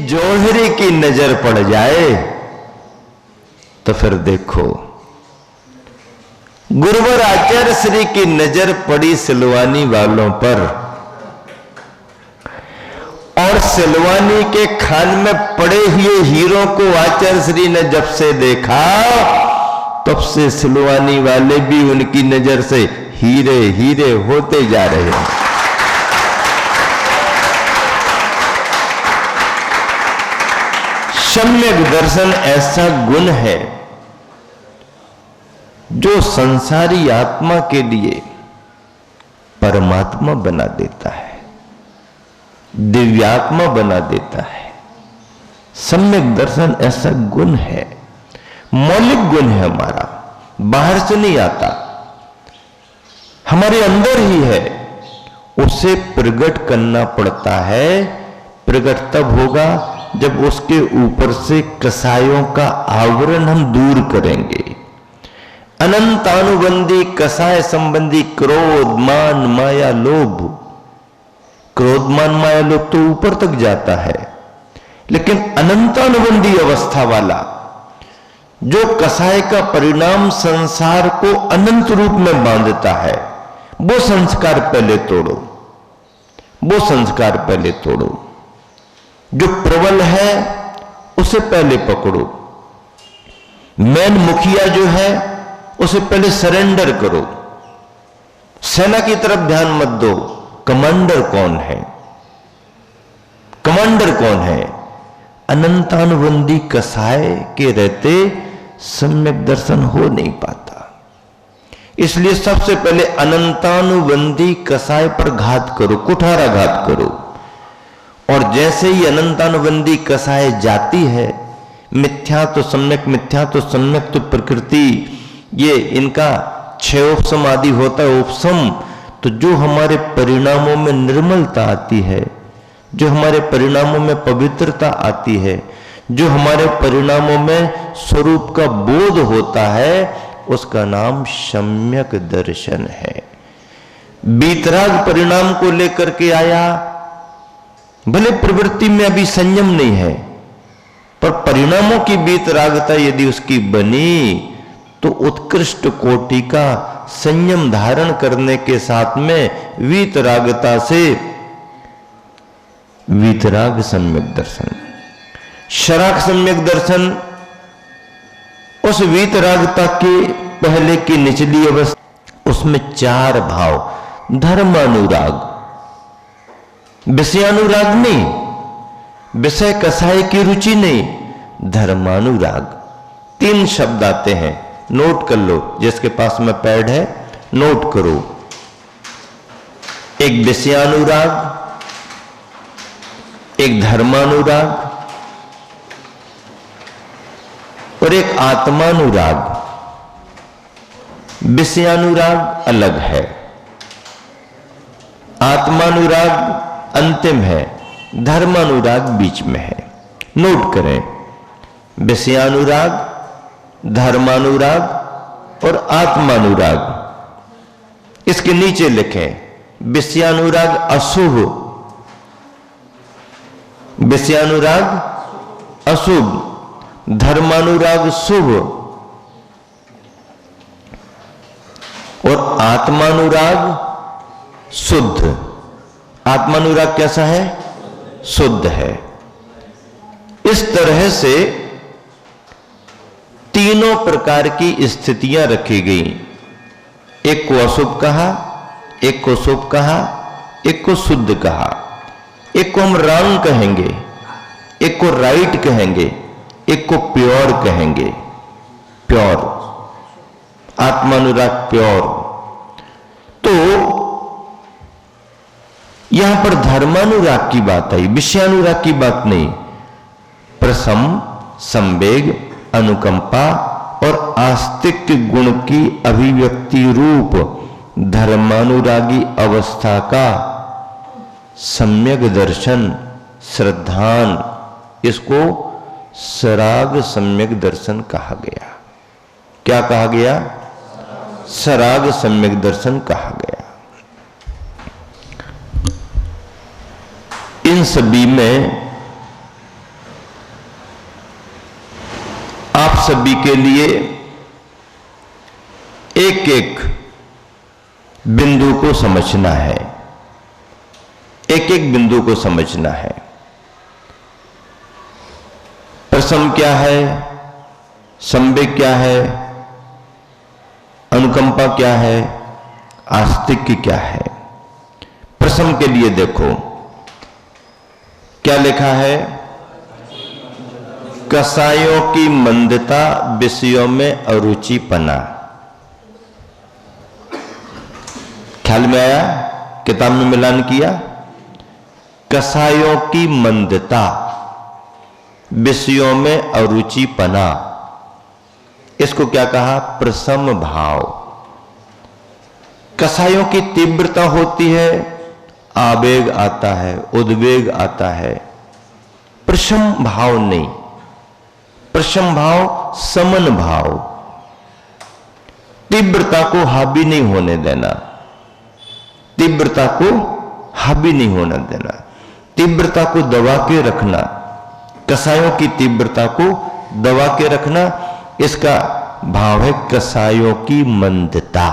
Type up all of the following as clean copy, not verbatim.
जौहरी की नजर पड़ जाए तो फिर देखो, गुरुवर आचार्य श्री की नजर पड़ी सिलवानी वालों पर, और सिलवानी के खान में पड़े हुए हीरो को आचार्य श्री ने जब से देखा तब से सिलवानी वाले भी उनकी नजर से हीरे हीरे होते जा रहे हैं। सम्यक दर्शन ऐसा गुण है जो संसारी आत्मा के लिए परमात्मा बना देता है, दिव्यात्मा बना देता है। सम्यक दर्शन ऐसा गुण है, मौलिक गुण है हमारा, बाहर से नहीं आता, हमारे अंदर ही है। उसे प्रकट करना पड़ता है। प्रकट तब होगा जब उसके ऊपर से कसायों का आवरण हम दूर करेंगे। अनंतानुबंधी कसाय संबंधी क्रोध, मान, माया, लोभ, क्रोध, मान, माया, लोभ तो ऊपर तक जाता है, लेकिन अनंतानुबंधी अवस्था वाला जो कसाय का परिणाम संसार को अनंत रूप में बांधता है, वो संस्कार पहले तोड़ो, वो संस्कार पहले तोड़ो। जो प्रबल है उसे पहले पकड़ो। मैन मुखिया जो है उसे पहले सरेंडर करो। सेना की तरफ ध्यान मत दो, कमांडर कौन है, कमांडर कौन है। अनंतानुबंधी कसाय के रहते सम्यक दर्शन हो नहीं पाता। इसलिए सबसे पहले अनंतानुबंधी कसाय पर घात करो, कुठाराघात करो। और जैसे ही अनंतानुबंधी कसाय जाती है, मिथ्या तो सम्यक, मिथ्या तो सम्यक तो प्रकृति, ये इनका क्षयोपशम आदि होता है उपशम, तो जो हमारे परिणामों में निर्मलता आती है, जो हमारे परिणामों में पवित्रता आती है, जो हमारे परिणामों में स्वरूप का बोध होता है, उसका नाम सम्यक दर्शन है। बीतराग परिणाम को लेकर के आया, भले प्रवृत्ति में अभी संयम नहीं है, पर परिणामों की बीतरागता यदि उसकी बनी तो उत्कृष्ट कोटि का संयम धारण करने के साथ में वीतरागता से वीतराग सम्यक दर्शन, शराग सम्यक दर्शन, उस वीतरागता के पहले की निचली अवस्था, उसमें चार भाव, धर्मानुराग, विषयानुराग नहीं, विषय कसाय की रुचि नहीं, धर्मानुराग। तीन शब्द आते हैं, नोट कर लो, जिसके पास में पैड है नोट करो। एक विषयानुराग, एक धर्मानुराग और एक आत्मानुराग। विषयानुराग अलग है, आत्मानुराग अंतिम है, धर्मानुराग बीच में है। नोट करें, विषयानुराग, धर्मानुराग और आत्मानुराग। इसके नीचे लिखें, विषयानुराग अशुभ, विषयानुराग अशुभ, धर्मानुराग शुभ और आत्मानुराग शुद्ध। आत्मानुराग कैसा है? शुद्ध है। इस तरह से तीनों प्रकार की स्थितियां रखी गई। एक को अशुभ कहा, एक को शुभ कहा, एक को शुद्ध कहा, एक को हम रॉन्ग कहेंगे, एक को राइट कहेंगे, एक को प्योर कहेंगे। प्योर, आत्मानुराग प्योर। तो यहां पर धर्मानुराग की बात आई, विषयानुराग की बात नहीं। प्रसम, संवेग, अनुकंपा और आस्तिक गुण की अभिव्यक्ति रूप धर्मानुरागी अवस्था का सम्यक दर्शन, श्रद्धान, इसको सराग सम्यक दर्शन कहा गया। क्या कहा गया? सराग सम्यक दर्शन कहा गया। इन सभी में सभी के लिए एक एक बिंदु को समझना है, एक एक बिंदु को समझना है। प्रसम क्या है, संवेग क्या है, अनुकंपा क्या है, आस्तिक्य क्या है। प्रसम के लिए देखो क्या लिखा है, कसायों की मंदता, विषयों में अरुचिपना। ख्याल में आया? किताब में मिलान किया। कसायों की मंदता, विषयों में अरुचिपना, इसको क्या कहा? प्रसम भाव। कसायों की तीव्रता होती है, आवेग आता है, उद्वेग आता है। प्रशम भाव नहीं, प्रशम भाव समन भाव। तीव्रता को हावी नहीं होने देना, तीव्रता को हावी नहीं होने देना, तीव्रता को दबा के रखना, कसायों की तीव्रता को दबा के रखना, इसका भाव है कसायों की मंदता।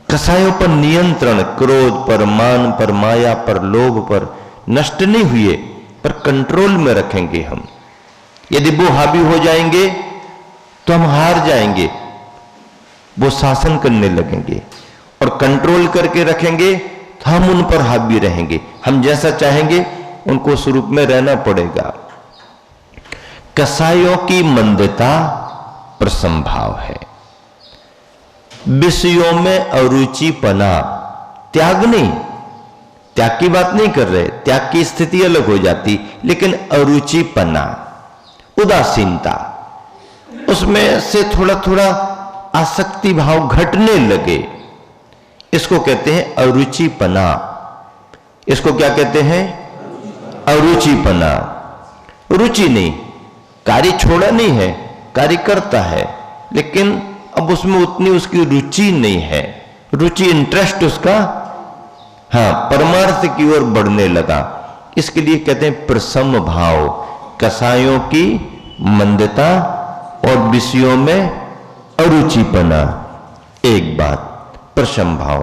कसायों पर नियंत्रण, क्रोध पर, मान पर, माया पर, लोभ पर नष्ट नहीं हुए, पर कंट्रोल में रखेंगे हम। यदि वो हावी हो जाएंगे तो हम हार जाएंगे, वो शासन करने लगेंगे। और कंट्रोल करके रखेंगे तो हम उन पर हावी रहेंगे, हम जैसा चाहेंगे उनको स्वरूप में रहना पड़ेगा। कसायों की मंदता प्रसंभाव है। विषयों में अरुचिपना, त्याग नहीं, त्याग की बात नहीं कर रहे, त्याग की स्थिति अलग हो जाती, लेकिन अरुचिपना, उदासीनता, उसमें से थोड़ा थोड़ा आसक्ति भाव घटने लगे, इसको कहते हैं अरुचिपना। इसको क्या कहते हैं? अरुचिपना। रुचि नहीं, कार्य छोड़ा नहीं है, कार्य करता है, लेकिन अब उसमें उतनी उसकी रुचि नहीं है। रुचि, इंटरेस्ट उसका परमार्थ की ओर बढ़ने लगा। इसके लिए कहते हैं प्रसम भाव। कसायों की मंदता और विषयों में अरुचिपना, एक बात। प्रसम भाव।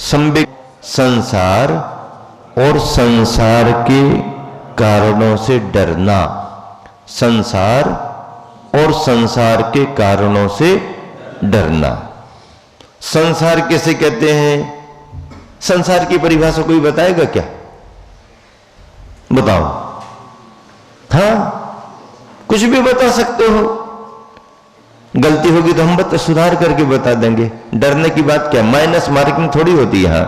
संवेग, संसार और संसार के कारणों से डरना, संसार और संसार के कारणों से डरना। संसार कैसे कहते हैं? संसार की परिभाषा कोई बताएगा क्या? बताओ। हाँ, कुछ भी बता सकते हो, गलती होगी तो हम सुधार करके बता देंगे। डरने की बात क्या, माइनस मार्किंग थोड़ी होती है।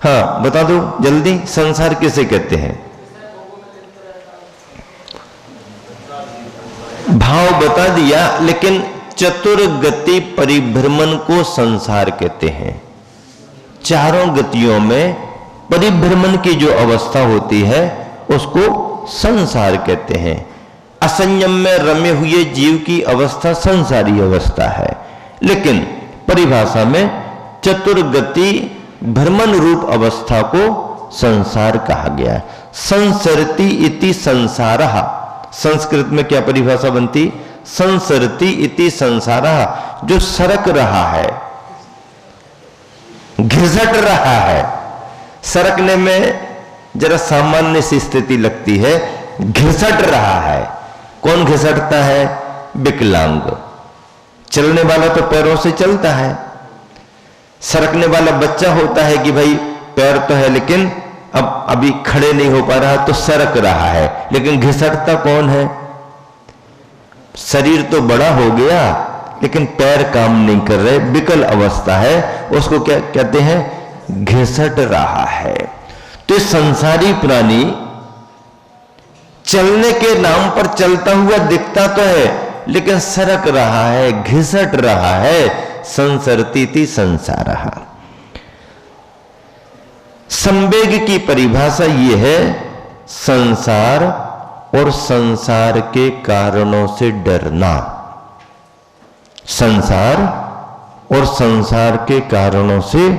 हाँ बता दो जल्दी, संसार किसे कहते हैं? भाव बता दिया, लेकिन चतुर्गति परिभ्रमण को संसार कहते हैं। चारों गतियों में परिभ्रमण की जो अवस्था होती है उसको संसार कहते हैं। असंयम में रमे हुए जीव की अवस्था संसारी अवस्था है, लेकिन परिभाषा में चतुर्गति भ्रमण रूप अवस्था को संसार कहा गया है। संसरति इति संसारः, संस्कृत में क्या परिभाषा बनती? संसरति इति संसारः, जो सरक रहा है, घिसट रहा है। सरकने में जरा सामान्य सी स्थिति लगती है, घिसट रहा है। कौन घिसटता है? विकलांग। चलने वाला तो पैरों से चलता है, सरकने वाला बच्चा होता है कि भाई पैर तो है लेकिन अब अभी खड़े नहीं हो पा रहा, तो सरक रहा है, लेकिन घिसटता कौन है? शरीर तो बड़ा हो गया लेकिन पैर काम नहीं कर रहे, विकल अवस्था है, उसको क्या कहते हैं? घिसट रहा है। तो संसारी प्राणी चलने के नाम पर चलता हुआ दिखता तो है, लेकिन सरक रहा है, घिसट रहा है। संसरती संसारः। संवेग की परिभाषा यह है, संसार और संसार के कारणों से डरना। संसार और संसार के कारणों से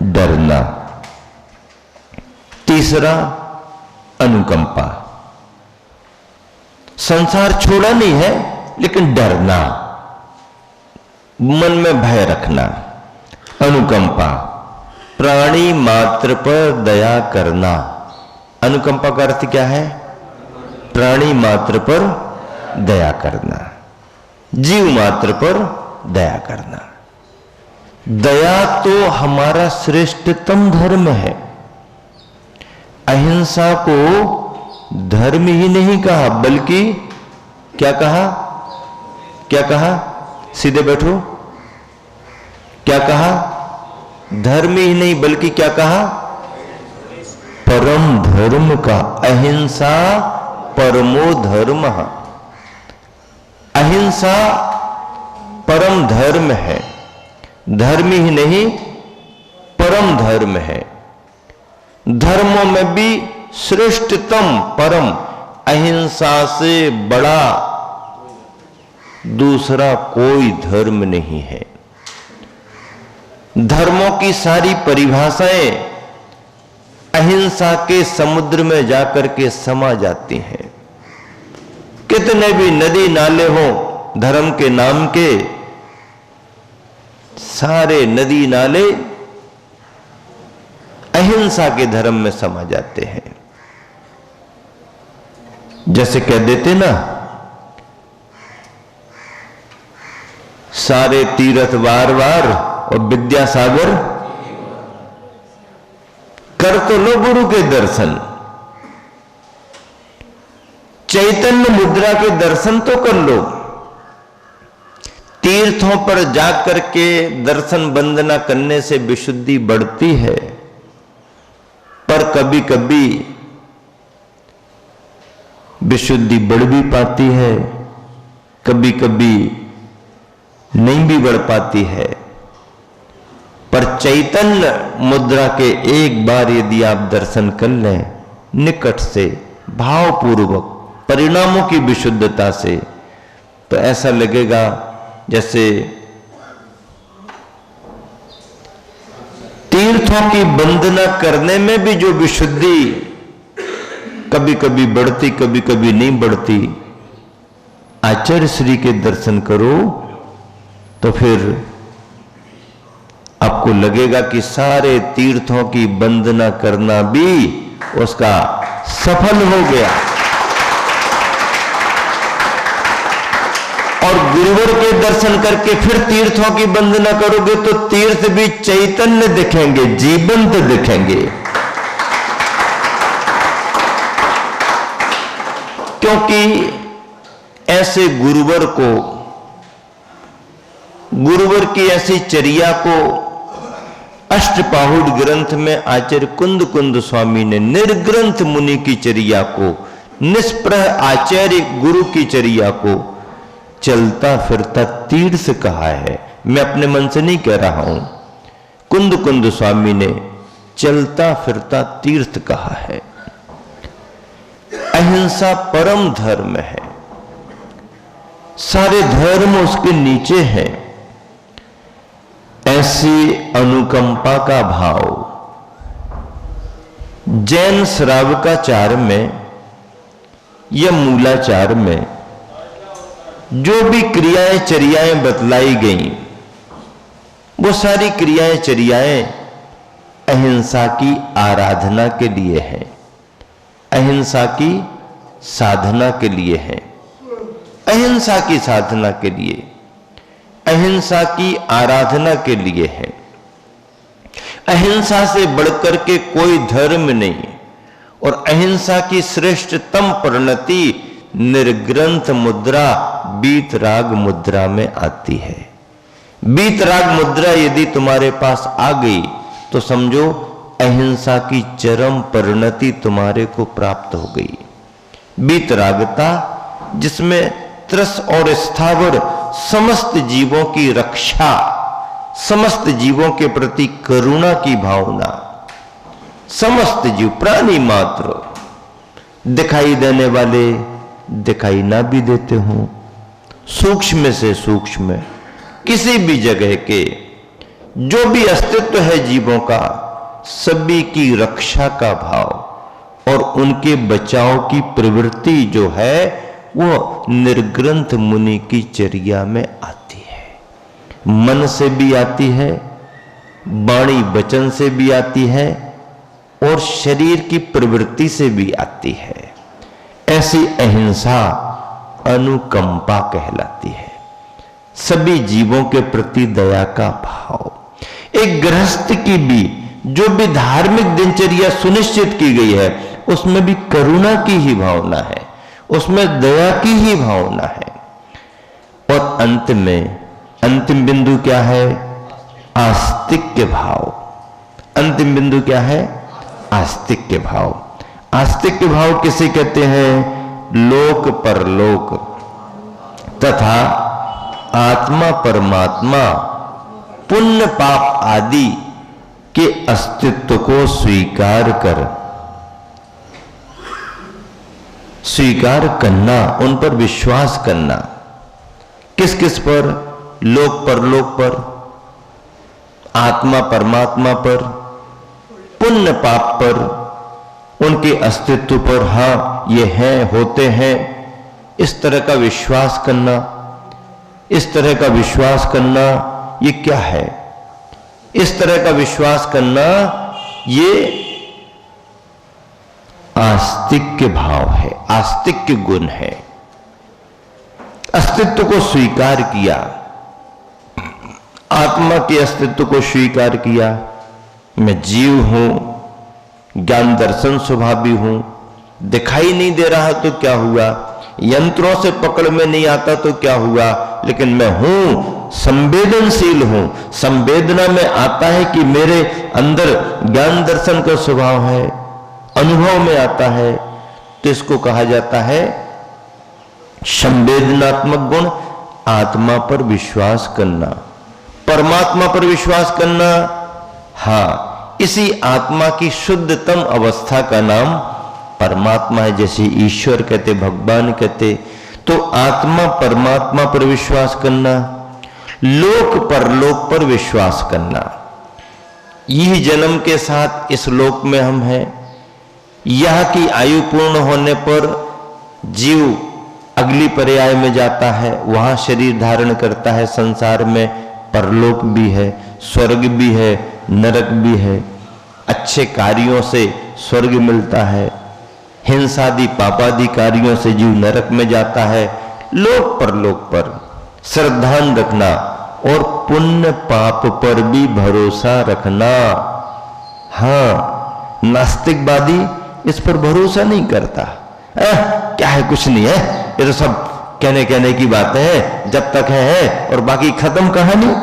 डरना। तीसरा, अनुकंपा। संसार छोड़ा नहीं है, लेकिन डरना, मन में भय रखना। अनुकंपा, प्राणी मात्र पर दया करना। अनुकंपा का अर्थ क्या है? प्राणी मात्र पर दया करना, जीव मात्र पर दया करना। दया तो हमारा श्रेष्ठतम धर्म है। अहिंसा को धर्म ही नहीं कहा, बल्कि क्या कहा? क्या कहा? सीधे बैठो। क्या कहा? धर्म ही नहीं बल्कि क्या कहा? परम धर्म का। अहिंसा परमो धर्म। अहिंसा परम धर्म है, धर्म ही नहीं परम धर्म है। धर्मों में भी श्रेष्ठतम परम, अहिंसा से बड़ा दूसरा कोई धर्म नहीं है। धर्मों की सारी परिभाषाएं अहिंसा के समुद्र में जाकर के समा जाती हैं। कितने भी नदी नाले हो धर्म के नाम के, सारे नदी नाले अहिंसा के धर्म में समा जाते हैं। जैसे कह देते ना, सारे तीर्थ बार बार और विद्यासागर कर तो लो गुरु के दर्शन। चैतन्य मुद्रा के दर्शन तो कर लो। तीर्थों पर जाकर के दर्शन वंदना करने से विशुद्धि बढ़ती है, पर कभी कभी विशुद्धि बढ़ भी पाती है, कभी कभी नहीं भी बढ़ पाती है। पर चैतन्य मुद्रा के एक बार यदि आप दर्शन कर लें निकट से, भावपूर्वक, परिणामों की विशुद्धता से, तो ऐसा लगेगा जैसे तीर्थों की वंदना करने में भी जो विशुद्धि कभी कभी बढ़ती कभी कभी नहीं बढ़ती, आचार्य श्री के दर्शन करो तो फिर आपको लगेगा कि सारे तीर्थों की वंदना करना भी उसका सफल हो गया। और गुरुवर के दर्शन करके फिर तीर्थों की वंदना करोगे तो तीर्थ भी चैतन्य दिखेंगे, जीवंत दिखेंगे। क्योंकि ऐसे गुरुवर को, गुरुवर की ऐसी चर्या को अष्टपाहुड़ ग्रंथ में आचार्य कुंद कुंद स्वामी ने निर्ग्रंथ मुनि की चर्या को, निष्प्रह आचार्य गुरु की चर्या को चलता फिरता तीर्थ कहा है। मैं अपने मन से नहीं कह रहा हूं, कुंद कुंद स्वामी ने चलता फिरता तीर्थ कहा है। अहिंसा परम धर्म है, सारे धर्म उसके नीचे हैं। ऐसी अनुकंपा का भाव जैन श्रावकाचार में या मूलाचार में जो भी क्रियाएं चर्याएं बतलाई गई, वो सारी क्रियाएं चर्याएं अहिंसा की आराधना के लिए है, अहिंसा की साधना के लिए है, अहिंसा की साधना के लिए, अहिंसा की आराधना के लिए है। अहिंसा से बढ़कर के कोई धर्म नहीं, और अहिंसा की श्रेष्ठतम परिणति निर्ग्रंथ मुद्रा बीतराग मुद्रा में आती है। बीतराग मुद्रा यदि तुम्हारे पास आ गई तो समझो अहिंसा की चरम परिणति तुम्हारे को प्राप्त हो गई। बीतरागता जिसमें त्रस और स्थावर समस्त जीवों की रक्षा, समस्त जीवों के प्रति करुणा की भावना, समस्त जीव प्राणी मात्र, दिखाई देने वाले दिखाई ना भी देते हों, सूक्ष्म से सूक्ष्म किसी भी जगह के जो भी अस्तित्व है जीवों का, सभी की रक्षा का भाव और उनके बचाव की प्रवृत्ति जो है वो निर्ग्रंथ मुनि की चर्या में आती है। मन से भी आती है, वाणी वचन से भी आती है और शरीर की प्रवृत्ति से भी आती है। ऐसी अहिंसा अनुकंपा कहलाती है। सभी जीवों के प्रति दया का भाव। एक गृहस्थ की भी जो भी धार्मिक दिनचर्या सुनिश्चित की गई है उसमें भी करुणा की ही भावना है, उसमें दया की ही भावना है। और अंत में अंतिम बिंदु क्या है? आस्तिक्य भाव। अंतिम बिंदु क्या है? आस्तिक्य भाव। आस्तिक्य भाव किसे कहते हैं? लोक परलोक तथा आत्मा परमात्मा पुण्य पाप आदि के अस्तित्व को स्वीकार करना, उन पर विश्वास करना। किस किस पर? लोक परलोक पर, आत्मा परमात्मा पर, पुण्य पाप पर, उनके अस्तित्व पर। हाँ, ये हैं, होते हैं, इस तरह का विश्वास करना। इस तरह का विश्वास करना ये क्या है? इस तरह का विश्वास करना ये आस्तिक्य भाव है, आस्तिक्य गुण है। अस्तित्व को स्वीकार किया, आत्मा के अस्तित्व को स्वीकार किया। मैं जीव हूं, ज्ञान दर्शन स्वभावी हूं, दिखाई नहीं दे रहा तो क्या हुआ, यंत्रों से पकड़ में नहीं आता तो क्या हुआ, लेकिन मैं हूं, संवेदनशील हूं। संवेदना में आता है कि मेरे अंदर ज्ञान दर्शन का स्वभाव है, अनुभव में आता है, तो इसको कहा जाता है संवेदनात्मक गुण। आत्मा पर विश्वास करना, परमात्मा पर विश्वास करना। हाँ, इसी आत्मा की शुद्धतम अवस्था का नाम परमात्मा है। जैसे ईश्वर कहते, भगवान कहते, तो आत्मा परमात्मा पर विश्वास करना, लोक परलोक पर विश्वास करना। यह जन्म के साथ इस लोक में हम हैं। यह की आयु पूर्ण होने पर जीव अगली पर्याय में जाता है, वहां शरीर धारण करता है। संसार में परलोक भी है, स्वर्ग भी है, नरक भी है। अच्छे कार्यों से स्वर्ग मिलता है, हिंसादि पापादि कार्यों से जीव नरक में जाता है। लोक परलोक पर श्रद्धान रखना और पुण्य पाप पर भी भरोसा रखना। हाँ, नास्तिकवादी इस पर भरोसा नहीं करता। क्या है, कुछ नहीं है, ये तो सब कहने की बातें हैं, जब तक है और बाकी खत्म कहानी।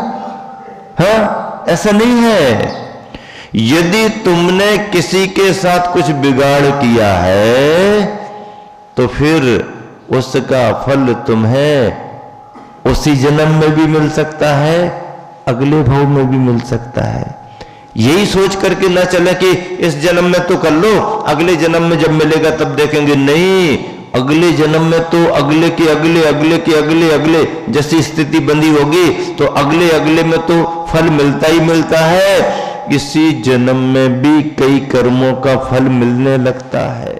हाँ, ऐसा नहीं है। यदि तुमने किसी के साथ कुछ बिगाड़ किया है तो फिर उसका फल तुम्हें उसी जन्म में भी मिल सकता है, अगले भव में भी मिल सकता है। यही सोच करके ना चले कि इस जन्म में तो कर लो, अगले जन्म में जब मिलेगा तब देखेंगे। नहीं, अगले जन्म में तो अगले के अगले, अगले के अगले, अगले जैसी स्थिति बंदी होगी तो अगले अगले में तो फल मिलता ही मिलता है। इसी जन्म में भी कई कर्मों का फल मिलने लगता है।